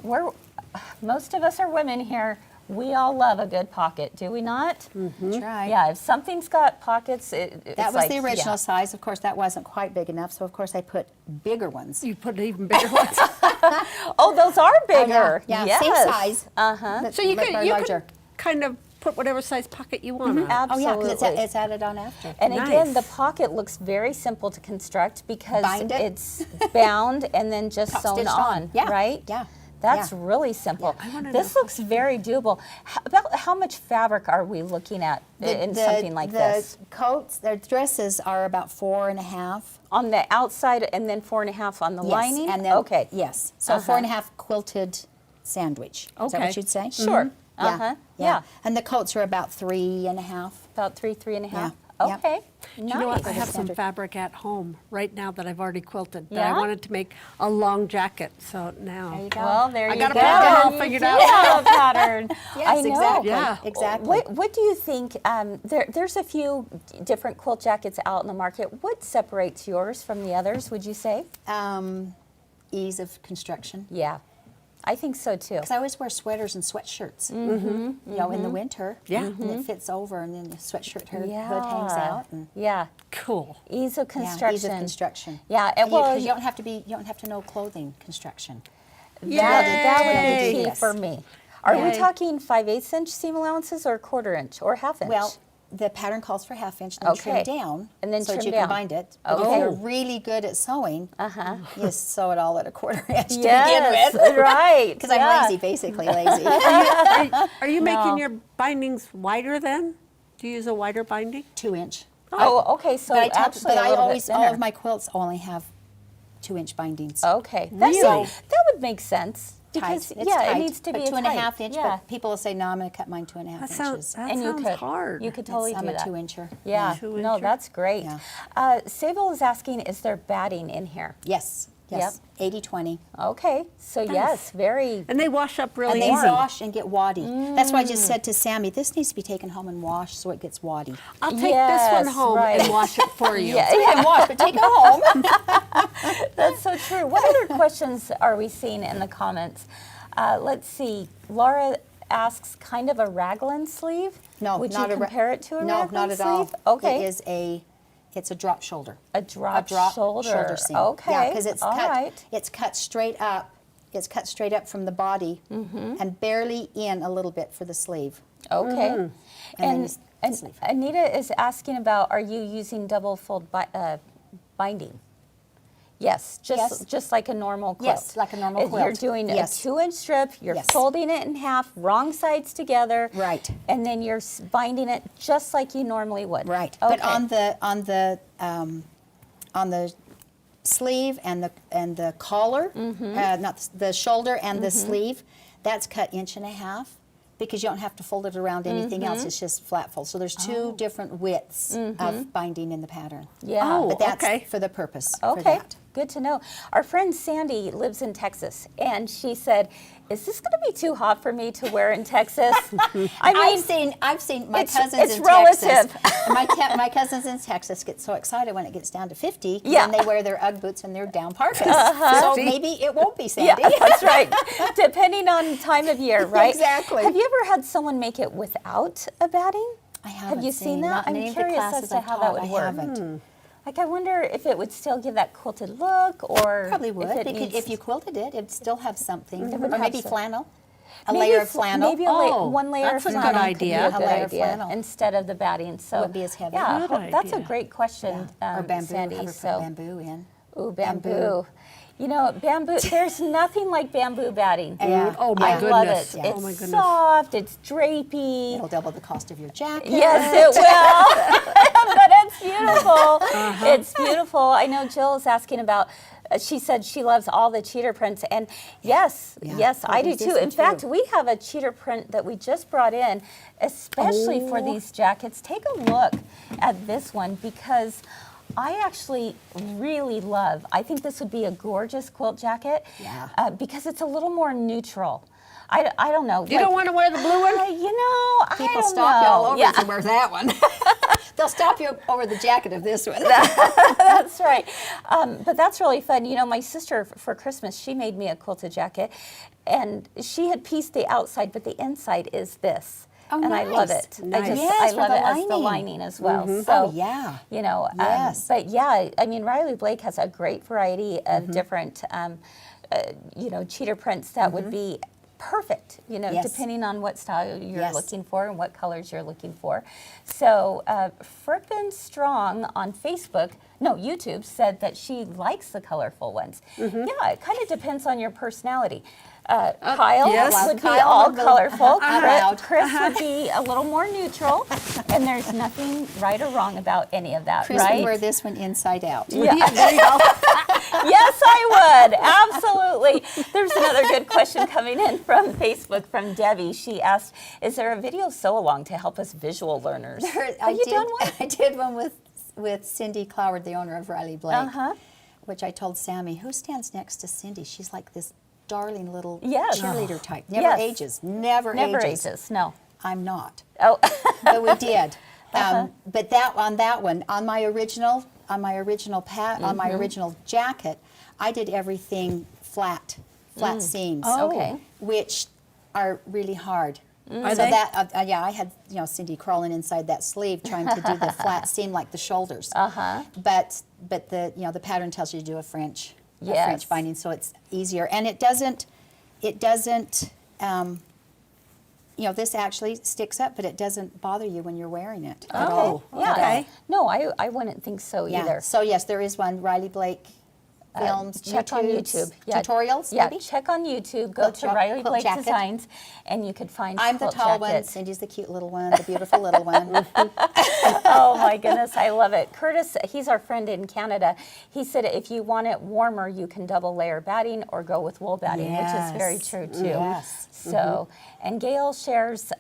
most of us are women here. We all love a good pocket, do we not? That's right. Yeah, if something's got pockets, it's That was like, the original yeah. size. Of course, that wasn't quite big enough, so of course I put bigger ones. You put even bigger ones. Oh, those are bigger. Yeah, yes. same size. Uh-huh. So you but can larger. kind of put whatever size pocket you want on. Absolutely. Oh yeah, because it's added on after. And again, the Nice. pocket looks very simple to construct because Bind it. it's bound and then just sewn Stitched on, Yeah. right? Yeah. That's Yeah. really simple. I wanna This know looks very doable. About how much fabric are we looking at in something like this? The coats, their dresses are about 4.5. On the outside and then 4.5 on the lining? Yes, and then okay. yes. So 4.5 quilted sandwich. Is that Okay. what you'd say? Sure. Yeah. Uh-huh. Yeah. And the coats are about 3.5. About 3.5. Yeah. Okay. Do you know what? I Nice. have some standard. fabric at home right now that I've already quilted. But Yeah? I wanted to make a long jacket, so now. There you go. Well, there I you got a go. pattern all You figured do out. have a pattern. Yes, I know. exactly. Yeah. Exactly. What do you think? There's a few different quilt jackets out in the market. What separates yours from the others, would you say? Ease of construction. Yeah, I think so too. Because I always wear sweaters and sweatshirts. You know, in the winter. Yeah. And it fits over, and then the sweatshirt hood hangs Yeah. out. And Yeah, Cool. ease of yeah, construction. ease of construction. Yeah, and well, 'cause you don't have to be. You don't have to know clothing construction. that would be key Yes. for me. Are we Yay. talking 5/8 inch seam allowances or 1/4 inch or 1/2 inch? Well, the pattern calls for 1/2 inch, and then Okay. trim down, And then so that trim you down. can bind it. But Okay. if you're really good at sewing, you sew it all at a 1/4 inch to yes, begin with. right. Because yeah. I'm lazy, basically lazy. Are you making your bindings wider then? Do you use a wider binding? 2 inch. Oh, okay. So But actually, but a I little always bit all thinner. of my quilts only have 2 inch bindings. Okay, Really? that would make sense because Tight. It's yeah, tight, it needs to but be 2.5 inch. Yeah. But people will say, no, I'm going to cut mine 2.5 That inches. sounds, that And you sounds could hard. You could totally I'm do a that. 2-incher. Yeah, Two no, incher. that's great. Yeah. Sable is asking, is there batting in here? Yes. Yes. 80-20. Okay, so yes, very. And they wash up really And they easy. wash and get waddy. That's why I just said to Sammy, this needs to be taken home and washed so it gets waddy. I'll take this Yes, one home right. and wash it for you. Yeah, And wash, but take it home. that's so true. What other questions are we seeing in the comments? Let's see. Laura asks, kind of a raglan sleeve. No, would not you a ra- compare it to a No, raglan not at sleeve? all. Okay, It's a drop shoulder. a drop shoulder. seam. Okay, Yeah, because it's all cut. right. It's cut straight up. It's cut straight up from the body and barely in a little bit for the sleeve. Okay. And then And, the sleeve. Anita is asking about, are you using double fold binding? Yes, Yes. just like a normal quilt. Yes, like a normal You're quilt. doing Yes. a 2-inch strip, you're Yes. folding it in half, wrong sides together. Right. And then you're binding it just like you normally would. Right. Okay. But on the sleeve and the collar, not the shoulder and the sleeve, that's cut 1.5 inches because you don't have to fold it around anything else. It's just flat fold. So there's two different widths of binding in the pattern. Yeah. Oh, But that's okay. for the purpose. For Okay, that. good to know. Our friend Sandy lives in Texas, and she said, "Is this going to be too hot for me to wear in Texas?" I mean, I've seen my it's- cousins it's in relative. Texas. My cousins in Texas get so excited when it gets down to 50. Yeah. And they wear their UGG boots and their down parkas. So 50. maybe it won't be yeah, Sandy. that's right. Depending on time of year, right? Exactly. Have you ever had someone make it without a batting? I haven't Have you seen that? Not in I'm any of the curious classes as to I've how taught, that would I work. haven't. Like, I wonder if it would still give that quilted look, or Probably would. If, it Because needs, if you quilted it, it'd still have something. would Or have maybe some- flannel. A maybe layer of flannel. maybe Oh, one layer that's of a good flannel idea. could be A a good layer of idea flannel. instead of the batting. So Wouldn't be as heavy. Yeah, Good that's a idea. great question, Or bamboo. Sandy. Have her So, put bamboo in. ooh, bamboo. You know, bamboo. There's nothing like bamboo batting. Yeah. Oh my I love goodness. it. Yeah. It's Oh my goodness. soft. It's drapey. It'll double the cost of your jacket. Yes, it will. But it's beautiful. It's beautiful. I know Jill is asking about. She said she loves all the cheater prints, and yes, Yeah. yes, Oh, I do there's this too. one In fact, too. we have a cheater print that we just brought in, especially for these jackets. Take a look at this one because I actually really love. I think this would be a gorgeous quilt jacket. Yeah. Because it's a little more neutral. I don't know. You don't want to wear the blue one? You know, I People don't stop you all know. over Yeah. if you wear that one. They'll stop you over the jacket of this one. That's right. But that's really fun. You know, my sister for Christmas, she made me a quilted jacket, and she had pieced the outside, but the inside is this. Oh, and I love nice. it. Nice. Yes, I for love the it as the lining. lining as well. So, Oh, yeah. you know, Yes. but yeah, I mean, Riley Blake has a great variety of different cheater prints that would be perfect, Yes. depending on what style you're Yes. looking for and what colors you're looking for. So Frippin' Strong on YouTube said that she likes the colorful ones. Yeah, it kind of depends on your personality. Kyle yes. would be Kyle all would be colorful. proud. Chris would be a little more neutral, and there's nothing right or wrong about any of that, Chris right? would wear this one inside out. Yeah. Yes, I would. Absolutely. There's another good question coming in from Facebook from Debbie. She asked, is there a video sew-along to help us visual learners? Have you done one? I did one with Cindy Cloward, the owner of Riley Blake, which I told Sammy, who stands next to Cindy? She's like this darling little Yes. cheerleader type. Never Yes. ages. Never ages. No. I'm not. Oh. But we did. But on my original jacket, I did everything flat seams. Okay. Which are really hard. Are So they? that I had Cindy crawling inside that sleeve trying to do the flat seam like the shoulders. But the pattern tells you to do a French binding, so it's easier, and it doesn't this actually sticks up, but it doesn't bother you when you're wearing it at all. Yeah. Okay. No, I wouldn't think so Yeah. either. So yes, there is one, Riley Blake Films, Check on YouTube. Yeah. tutorials. Yeah, maybe? check on YouTube. Go Quilt to shop, Riley quilt Blake jacket. Designs, and you could find I'm the quilt tall one. jackets. Cindy's the cute little one, the beautiful little one. Oh my goodness, I love it. Curtis, he's our friend in Canada. He said if you want it warmer, you can double layer batting or go with wool batting, which is very Yes. true too. Yes. So, and Gail shares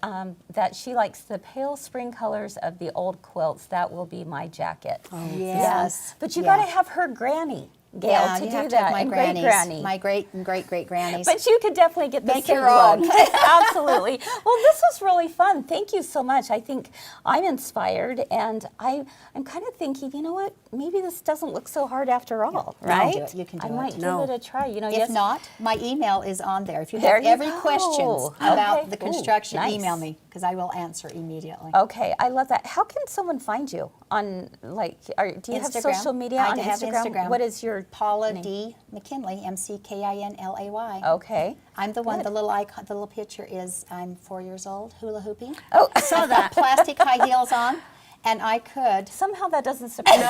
that she likes the pale spring colors of the old quilts. That will be my jacket. Yes. But you Yeah. got to have her granny, Gail, Yeah, to you do have that. to have my and grannies, great granny. my great and great great grannies. But you could definitely get the Make same your own. look. Absolutely. Well, this was really fun. Thank you so much. I think I'm inspired, and I'm kind of thinking, you know what? Maybe this doesn't look so hard after all, You can right? do it. You can do I might it. No. give it a try. If yes. not, my email is on there. If you There have you every go. questions Okay. about the Ooh, construction, nice. email me because I will answer immediately. Okay, I love that. How can someone find you on do you have Instagram. social media I on have Instagram. What is your Paula name? D. McKinlay, McKinlay. Okay. I'm the one. Good. The little icon, the little picture is I'm 4 years old, hula hooping. Oh, I saw that plastic high heels on, and I could. somehow that doesn't surprise me.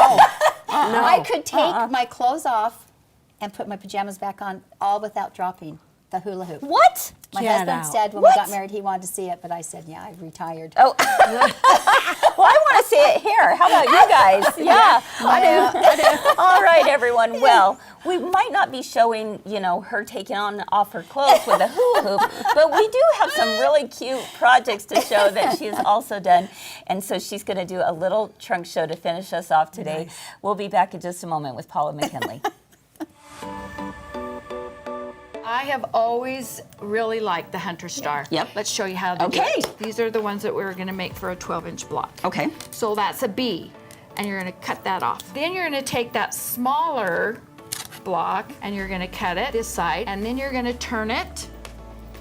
I could take my clothes off and put my pajamas back on, all without dropping the hula hoop. What? My Get husband out. said when What? we got married he wanted to see it, but I said, yeah, I've retired. Oh. Well, I want to see it here. How about you guys? Yeah, I do. All right, everyone. Well, we might not be showing, her taking off her clothes with a hula hoop, but we do have some really cute projects to show that she's also done. And so she's going to do a little trunk show to finish us off today. Nice. We'll be back in just a moment with Paula McKinlay. I have always really liked the Hunter Star. Yep. Let's show you how to do Okay. it. These are the ones that we're gonna make for a 12-inch block. Okay. So that's a B, and you're gonna cut that off. Then you're gonna take that smaller block, and you're gonna cut it this side, and then you're gonna turn it,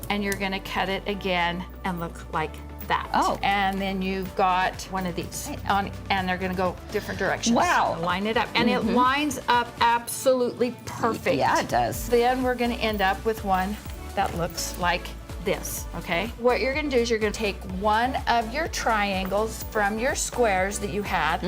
and you're gonna cut it again and look like that. Oh. And then you've got one of these on, and they're gonna go different directions. Wow. Line it up, and it lines up absolutely perfect. Yeah, it does. Then we're gonna end up with one that looks like this, okay? What you're gonna do is you're gonna take one of your triangles from your squares that you had,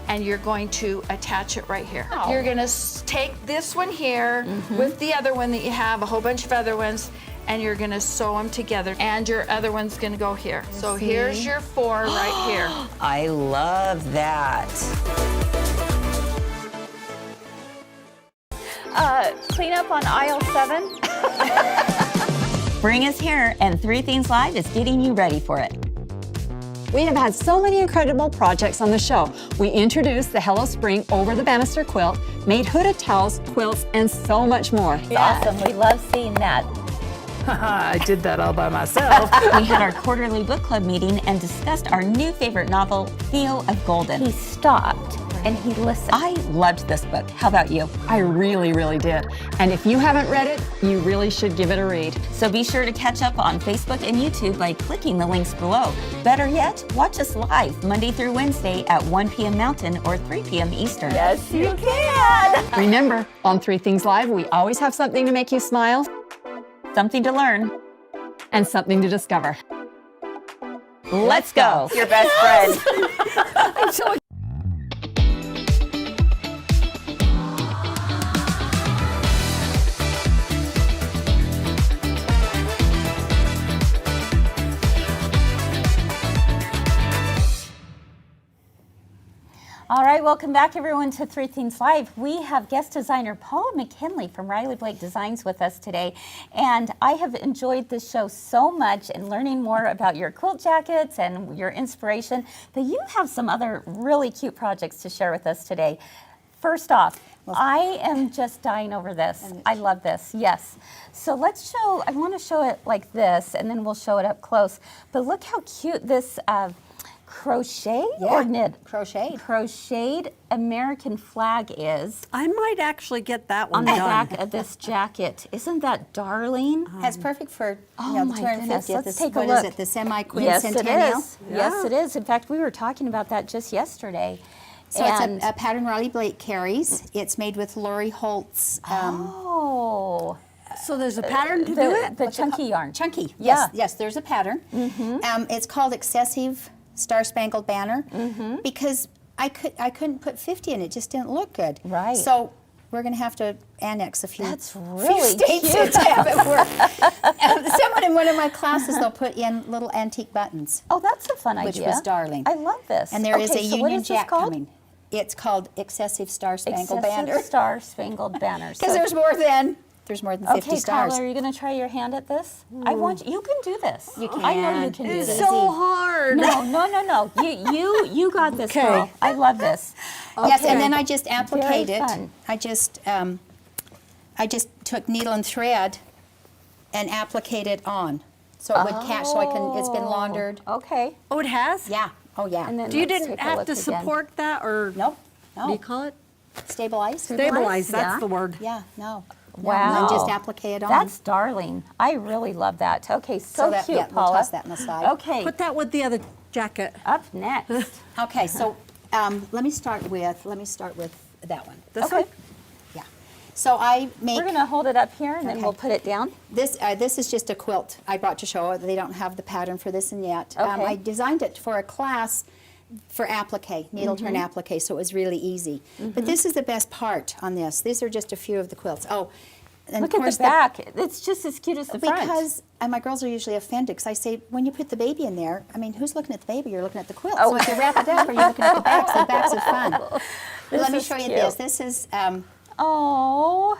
and you're going to attach it right here. Wow. You're gonna take this one here with the other one that you have, a whole bunch of other ones, and you're gonna sew them together, and your other one's gonna go here. So here's your 4 right here. I love that. Clean up on aisle 7. Bring us here, and 3 Things Live is getting you ready for it. We have had so many incredible projects on the show. We introduced the Hello Spring over the banister quilt, made hooded towels, quilts, and so much more. Awesome. We love seeing that. I did that all by myself. We had our quarterly book club meeting and discussed our new favorite novel, Theo of Golden. He stopped and he listened. I loved this book. How about you? I really, really did. And if you haven't read it, you really should give it a read. So be sure to catch up on Facebook and YouTube by clicking the links below. Better yet, watch us live Monday through Wednesday at 1 p.m. Mountain or 3 p.m. Eastern. Yes, you can. Remember, on 3 Things Live, we always have something to make you smile Something to learn. and something to discover. Let's go. Your best friend. I'm so All right, welcome back everyone to 3 Things Live. We have guest designer Paula McKinlay from Riley Blake Designs with us today. And I have enjoyed this show so much and learning more about your quilt jackets and your inspiration, but you have some other really cute projects to share with us today. First off, I am just dying over this. I love this, yes. So let's show, I want to show it like this and then we'll show it up close. But look how cute this crochet or knit? Crocheted American flag is I might actually get that one on the done. back of this jacket. Isn't that darling? That's perfect for Oh the my goodness, 250th. let's take a What look. is it? The semi-quincentennial. Yes, it is. Yes, it is. In fact, we were talking about that just yesterday. So and it's a pattern Riley Blake carries. It's made with Lori Holt's oh, So there's a pattern to do it? the chunky yarn. chunky. Yeah. Yes, yes. There's a pattern. It's called Excessive Star Spangled Banner because I couldn't put 50 in it. Just didn't look good. Right. So we're going to have to annex a few. That's really states cute. to have it work. Someone in one of my classes, they'll put in little antique buttons. Oh, that's a fun Which idea. was darling. I love this. And there is Okay, a so what Union is this Jack called? coming. It's called Excessive Star Spangled Excessive Banner. Star Spangled Banner. Because there's more than 50 Okay, stars. Paula, are you going to try your hand at this? I want you can do this. You I know you can. can do It's this. so hard. No. You got this, girl. I love this. Yes, Okay. and then I just appliqued Very it. fun. I just took needle and thread and appliqued it on. So it would catch, so I can, it's been laundered. Okay. Oh, it has? Yeah, oh yeah. And then Do you let's didn't take a have look to again. support that or Nope, what do you no. call it? Stabilized? Stabilize, Yeah. that's the word. Yeah, no. Wow. And then just applique it on. That's darling. I really love that. Okay, so that, cute, yeah, we'll Paula. toss that in the side. Okay, Put that with the other jacket. up next. Okay, so let me start with that one. This Okay. one? Yeah. So I make We're going to hold it up here and then Okay. we'll put it down. this. This is just a quilt I brought to show. They don't have the pattern for this in yet. Okay. I designed it for a class for applique, needle turn Mm-hmm. applique, so it was really easy. But this is the best part on this. These are just a few of the quilts. Oh, and Look of at course the back. It's just as cute as the front. because my girls are usually offended because I say, when you put the baby in there, I mean, who's looking at the baby? You're looking at the quilt. Oh. So if you wrap it up, or you're looking at the backs. The backs is fun. Let me is show you cute. this. This is, Oh,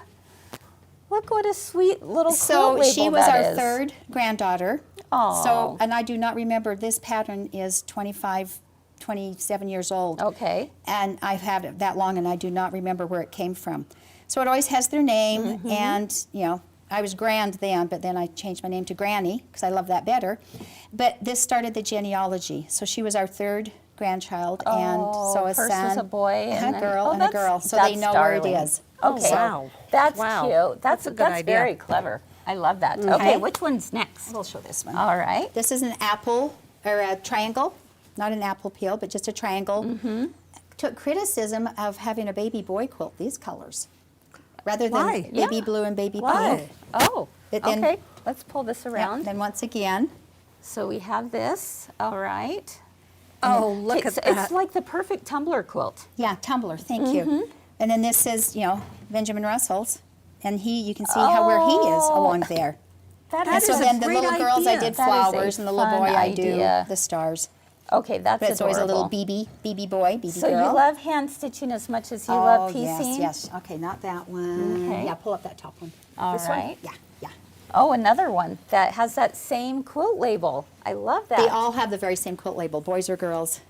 look what a sweet little quilt so label she was that our is. third granddaughter. Aw. So, and I do not remember, this pattern is 27 years old. Okay. And I've had it that long and I do not remember where it came from. So it always has their name Mm-hmm. and, you know, I was Grand then, but then I changed my name to Granny because I love that better. But this started the genealogy. So she was our third grandchild, and so a first son, was a boy and a then- girl, oh, and a that's- girl. So they that's know where darling. it is. Okay. So Wow. That's Wow. cute. That's That's a good idea. very clever. I love that. Okay, Okay. which one's next? we'll show this one. All right. This is an apple, or a triangle, not an apple peel, but just a triangle. Mm-hmm. Took criticism of having a baby boy quilt these colors, rather than Why? baby Yeah. blue and baby Why? pink. Oh, But then- okay. Let's pull this Yeah, around. then once again, So we have this. All right. Oh, look it's, at that. It's like the perfect tumbler quilt. yeah, tumbler, thank Mm-hmm. you. And then this is, you know, Benjamin Russell's, and you can see how where he is along there. That And is so a then the great little girls, I idea. did That is a flowers, and the little boy, fun I do idea. the stars. okay. That's But it's always a little adorable. BB boy, BB So girl. you love hand stitching as much as you oh, love piecing? yes. Okay, not that one. Okay. Yeah, pull up that top one. All This one? right. Yeah, yeah. Oh, another one that has that same quilt label. I love that. They all have the very same quilt label, boys or girls.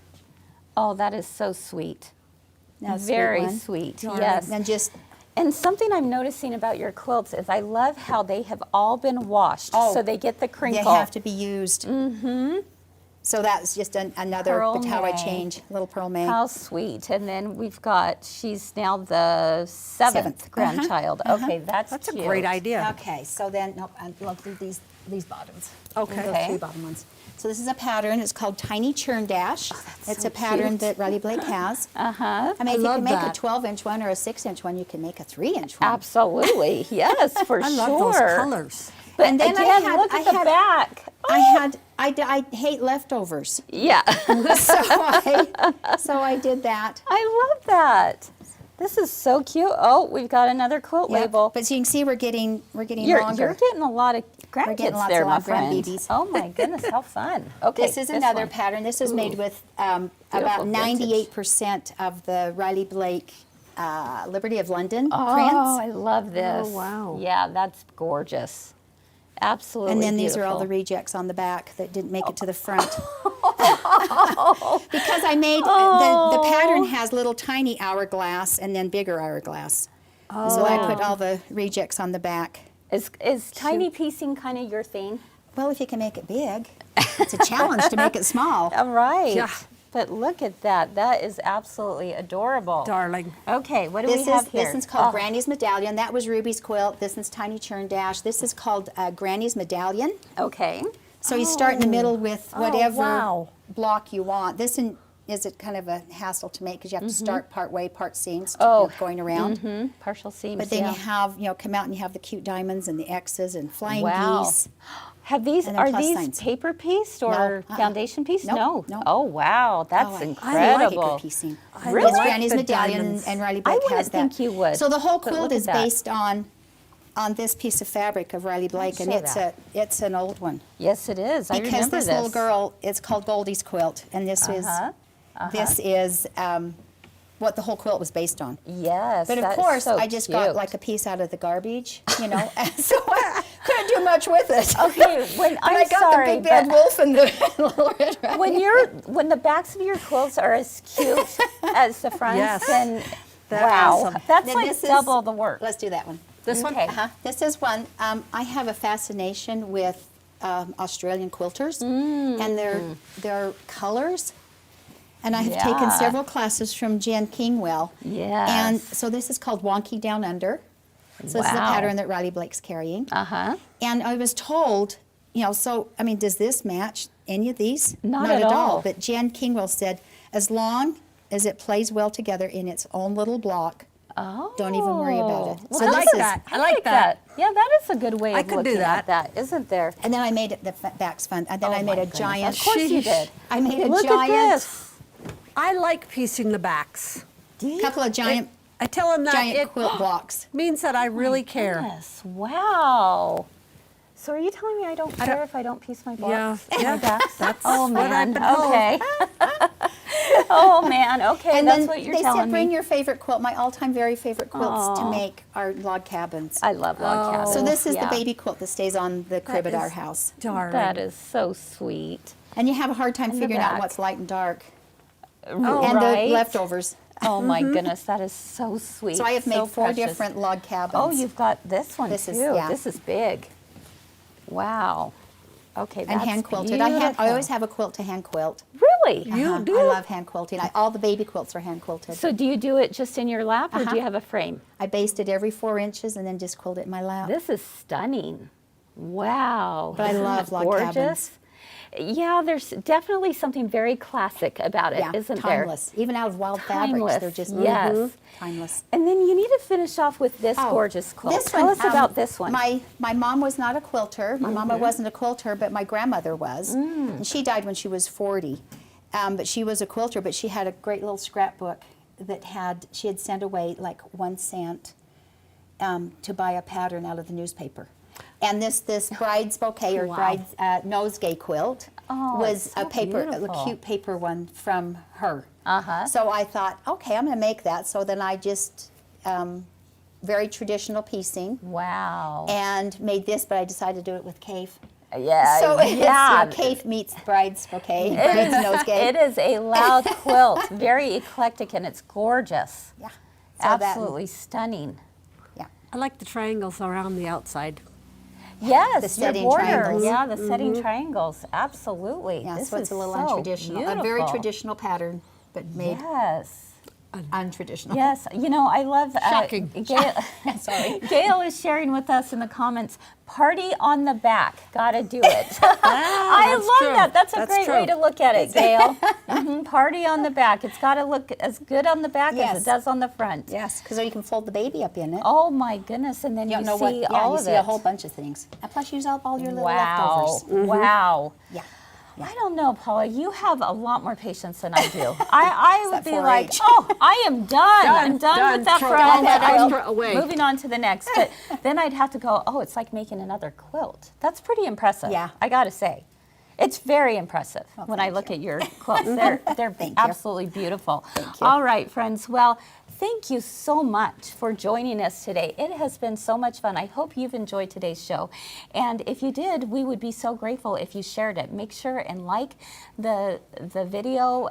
Oh, that is so sweet. That's a sweet Very one. sweet. All right, Yes. And just, And something I'm noticing about your quilts is I love how they have all been washed, Oh, so they get the they crinkle. have to be used. So that's just another Pearl how I May. change, little Pearl May. How sweet. And then we've got, she's now the seventh grandchild. Okay, that's a cute. great idea. Okay, so then, nope, I'll do these bottoms. Okay. The Okay. 3 bottom ones. So this is a pattern, it's called Tiny Churn Dash. It's a pattern that Riley Blake has. Uh-huh. I mean, if you love can make that. a 12-inch one or a 6-inch one, you can make a 3-inch one. Absolutely. Yes, for I sure. love those colors. But And then I again, had- look I at the had- back. I hate leftovers. Yeah. So I did that. I love that. This is so cute. Oh, we've got another quilt Yep. label. But so you can see we're getting You're longer. getting a lot of getting grandkids lots there, of my grandbabies. friend. Oh my goodness, how fun. Okay, This is another one. pattern. This is made with about Beautiful vintage. 98% of the Riley Blake Liberty of London Oh, prints. I love this. Oh, wow. Yeah, that's gorgeous. Absolutely And then these are all the beautiful. rejects on the back that didn't make it to the front. Because I made, the pattern has little tiny hourglass and then bigger hourglass. So I put all the rejects on the back. Is tiny piecing kind of your thing? Well, if you can make it big, it's a challenge to make it small. All right. Yeah. But look at that. That is absolutely adorable. Darling. Okay, what do we have here? This one's called Granny's Medallion. That was Ruby's quilt. This one's Tiny Churn Dash. This is called Granny's Medallion. Okay. So you start in the middle with whatever wow. block you want. This one is kind of a hassle to make because you have to start part way, part seams, Oh. going around. Partial seams. But then yeah. you have, come out and you have the cute diamonds and the X's and flying Wow. geese. Have these, And then are plus these signs. paper pieced or No, foundation pieced? Nope, No. no. Oh, wow. That's Oh, I incredible. like paper piecing. Really? It's Granny's the Medallion diamonds. and Riley I Blake wouldn't has that. think you would, So the whole but quilt look at is that. based on this piece of fabric of Riley Blake, and show it's that. it's an old one. Yes, it is. I Because remember this little girl, it's called Goldie's quilt, and this is what the whole quilt was based on. Yes. But of that's course, so I just cute. got like a piece out of the garbage, and so I couldn't do much with it. Okay, when But I'm I got sorry, the big bad but wolf and the little red riding when the backs of your quilts are as cute as the fronts, Yes. then They're wow, awesome. that's Then like this is- double the work. Let's do that one. This one? Okay. This is one. I have a fascination with Australian quilters and their colors. And I have taken Yeah. several classes from Jen Kingwell. Yes. And so this is called Wonky Down Under. So this is a Wow. pattern that Riley Blake's carrying. Uh-huh. And I was told, does this match any of these? Not at all. But Jen Kingwell said, as long as it plays well together in its own little block, don't even worry about it. Well, So I this like is- that. I like that. Yeah, that is a good way I of could do looking at that. that, isn't there? And then I made it the back's fun. And then Oh I made my a goodness. giant. Of course you did. I made a Look giant. at this. I like piecing the backs. Couple of giant, I tell them that giant it quilt blocks. means that I really care. Yes. Wow. So are you telling me I don't care if I don't piece my blocks? Yeah. My backs? That's Oh what I've man. been told. Okay. Oh man. Okay. And That's then what you're they telling said, bring me. your favorite quilt. My all-time very favorite quilts to make are log cabins. I love log cabins. So this is yeah. the baby quilt that stays on the crib at our is- house. Darling. That is so sweet. And you have a hard time the figuring out back. what's light and dark. Oh, And right? the leftovers. Oh my goodness, that is so sweet. So I have made so 4 precious. different log cabins. Oh, you've got this one This too. is- yeah. This is big. Wow. Okay, and that's hand quilted. I beautiful. always have a quilt to hand quilt. Really? You do? I love hand quilting. All the baby quilts are hand quilted. So do you do it just in your lap, or do you have a frame? I based it every 4 inches and then just quilt it in my lap. This is stunning. Wow. But I Isn't love that log gorgeous? cabins. Yeah, there's definitely something very classic about it, Yeah, isn't there? timeless. Even out of wild Timeless, fabrics, they're just yes. timeless. And then you need to finish off with this Oh, gorgeous quilt. This Tell one, us about this one. My mom was not a quilter. My mama wasn't a quilter, but my grandmother was. And she died when she was 40. But she was a quilter, but she had a great little scrapbook that she had sent away like 1 cent to buy a pattern out of the newspaper. And this bride's bouquet or Wow. bride's nosegay quilt Oh, was it's so a beautiful. cute paper one from her. Uh-huh. So I thought, okay, I'm going to make that. So then I just very traditional piecing Wow. and made this, but I decided to do it with cave. Yeah. So yeah. it's cave meets bride's bouquet, bride's nosegay. It is a loud quilt, very eclectic, and it's gorgeous. Yeah. So that- Absolutely stunning. yeah. I like the triangles around the outside. Yes, the setting your border. triangles. Yeah, the setting triangles. Absolutely. Yeah, This so it's is a little so untraditional, a very beautiful. traditional pattern, but made Yes. untraditional. Yes, you know, I love Shocking. Gail, Sorry. Gail is sharing with us in the comments, party on the back, gotta do it. I that's love true. that. That's a That's great way true. to look at it, Gail. Party on the back. It's gotta look as good on the back as Yes. it does on the front. Yes, because you can fold the baby up in it. Oh my goodness, and then you, don't know see what, all you of see it. a whole bunch of things. And plus use up all your little Wow, leftovers. wow. Yeah. I don't know, Paula. You have a lot more patience than I do. I would that be 4-H? like, oh, I am done. I'm done with that Throw front. all that I'm extra away. moving on to the next. But then I'd have to go, oh, it's like making another quilt. That's pretty impressive. Yeah. I got to say. It's very impressive when I thank look you. at your quilts. They're Thank you. absolutely beautiful. Thank you. All right, friends. Well, thank you so much for joining us today. It has been so much fun. I hope you've enjoyed today's show. And if you did, we would be so grateful if you shared it. Make sure and like the video,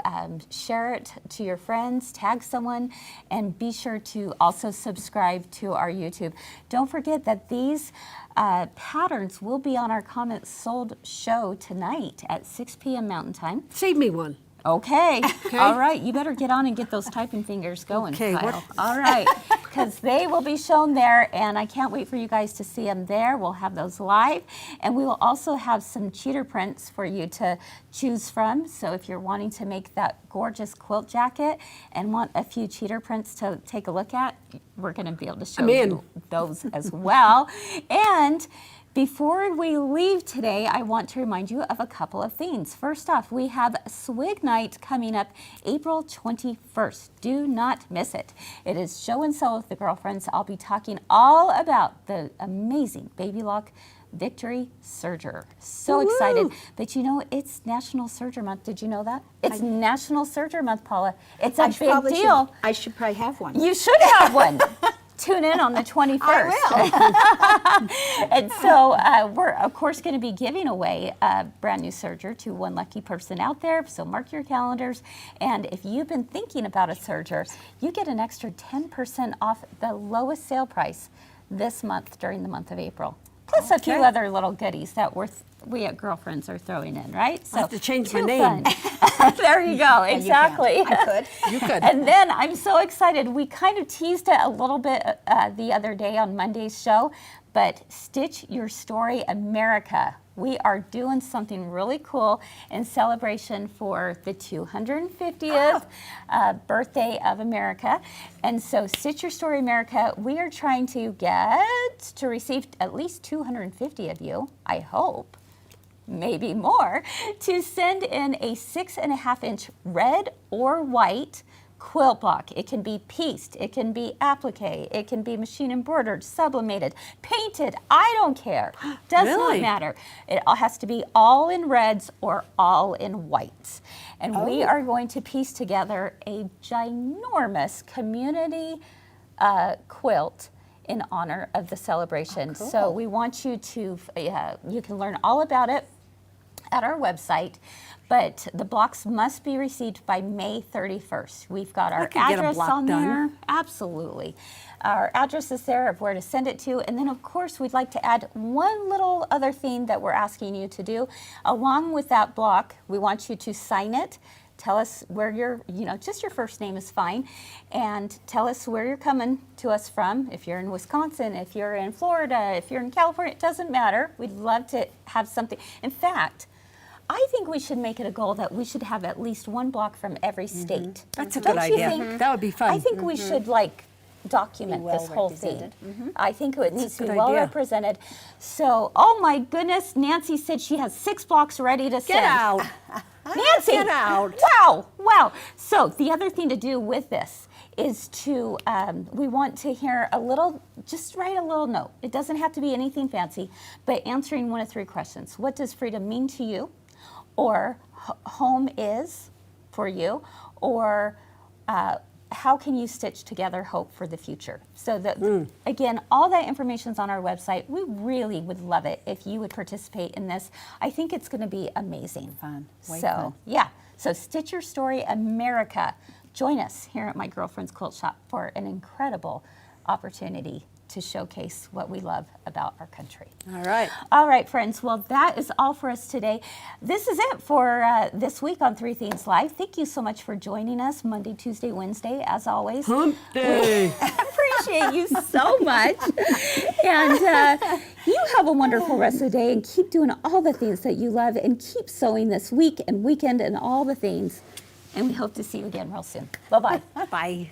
share it to your friends, tag someone, and be sure to also subscribe to our YouTube. Don't forget that these patterns will be on our Comments Sold show tonight at 6 p.m. Mountain Time. Save me one. Okay. All right. You better get on and get those typing fingers going, Okay, Kyle. what- All right. Because they will be shown there, and I can't wait for you guys to see them there. We'll have those live, and we will also have some cheater prints for you to choose from. So if you're wanting to make that gorgeous quilt jacket and want a few cheater prints to take a look at, we're going to be able to show you those as well. And before we leave today, I want to remind you of a couple of things. First off, we have Swig Night coming up April 21st. Do not miss it. It is show and sell with the girlfriends. I'll be talking all about the amazing Baby Lock Victory Serger. So excited. But you know, it's National Serger Month. Did you know that? It's National Serger Month, Paula. It's a big deal. I should probably have one. You should have one. Tune in on the 21st. I will. And so we're, of course, going to be giving away a brand new serger to one lucky person out there. So mark your calendars. And if you've been thinking about a serger, you get an extra 10% off the lowest sale price this month during the month of April. Plus a few other little goodies that we at Girlfriends are throwing in, right? So I have to change my too name. fun. There you go. Exactly. You can. I could. You could. And then I'm so excited. We kind of teased it a little bit the other day on Monday's show, but Stitch Your Story America. We are doing something really cool in celebration for the 250th birthday of America. And so Stitch Your Story America, we are trying to get to receive at least 250 of you, I hope, maybe more, to send in a 6.5-inch red or white quilt block. It can be pieced, it can be applique, it can be machine embroidered, sublimated, painted, I don't care. Does not matter. It all has to be all in reds or all in whites. And we are going to piece together a ginormous community quilt in honor of the celebration. So we want you to, you can learn all about it at our website, but the blocks must be received by May 31st. We've got our address on there. Absolutely. Our address is there of where to send it to. And then, of course, we'd like to add one little other thing that we're asking you to do. Along with that block, we want you to sign it. Tell us where you're, just your first name is fine. And tell us where you're coming to us from. If you're in Wisconsin, if you're in Florida, if you're in California, it doesn't matter. We'd love to have something. In fact, I think we should make it a goal that we should have at least one block from every state. That's a Don't good you idea. think? That would be fun. I think we should document well this whole thing. represented. I think it needs to be good well idea. represented. So, oh my goodness, Nancy said she has 6 blocks ready to send. Get out. Nancy! Get out. Wow. So the other thing to do with this is to, we want to hear just write a little note. It doesn't have to be anything fancy, but answering one of 3 questions. What does freedom mean to you? Or home is for you? Or how can you stitch together hope for the future? So that, again, all that information's on our website. We really would love it if you would participate in this. I think it's going to be amazing. Fun. Way So, fun. yeah. So Stitch Your Story America. Join us here at My Girlfriend's Quilt Shop for an incredible opportunity to showcase what we love about our country. All right. All right, friends. Well, that is all for us today. This is it for this week on Three Things Live. Thank you so much for joining us Monday, Tuesday, Wednesday, as always. Hump day. We appreciate you so much. And you have a wonderful rest of the day, and keep doing all the things that you love, and keep sewing this week and weekend and all the things. And we hope to see you again real soon. Bye-bye. Bye.